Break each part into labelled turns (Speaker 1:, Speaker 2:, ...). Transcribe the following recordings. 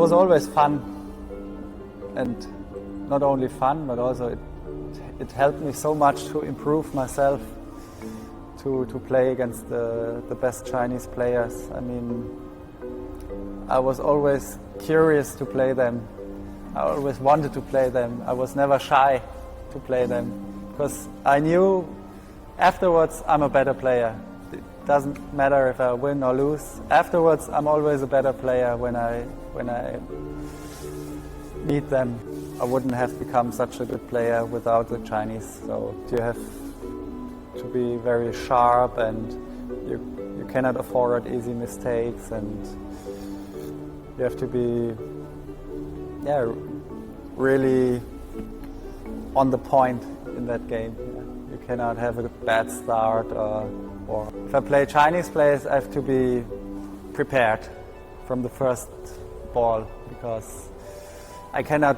Speaker 1: was always fun, and not only fun, but also it helped me so much to improve myself, to play against the best Chinese players. I mean, I was always curious to play them. I always wanted to play them. I was never shy to play them because I knew afterwards I'm a better player. It doesn't matter if I win or lose. Afterwards I'm always a better player when I meet them. I wouldn't have become such a good player without the Chinese. So you have to be very sharp, and you cannot afford easy mistakes, and you have to be really on the point in that game. You cannot have a bad start, or if I play Chinese players, I have to be prepared from the first ball, because I cannot.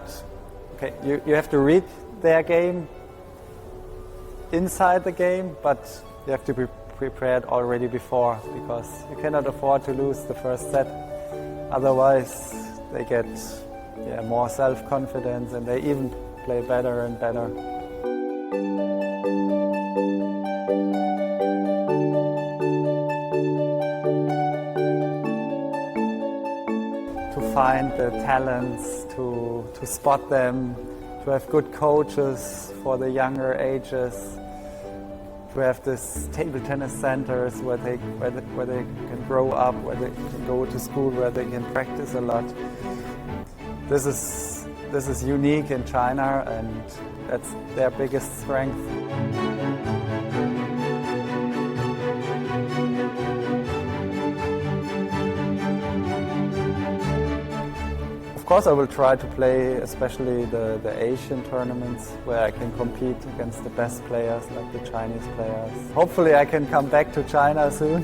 Speaker 1: Okay, you have to read their game inside the game, but you have to be prepared already before, because you cannot afford to lose the first set. Otherwise, they get more self-confidence, and they even play better and better. To find the talents, to spot them, to have good coaches for the younger ages, to have this table tennis centers where they can grow up, where they can go to school, where they can practice a lot. This is unique in China, and that's their biggest strength. Of course, I will try to play especially the Asian tournaments where I can compete against the best players like the Chinese players. Hopefully I can come back to China soon.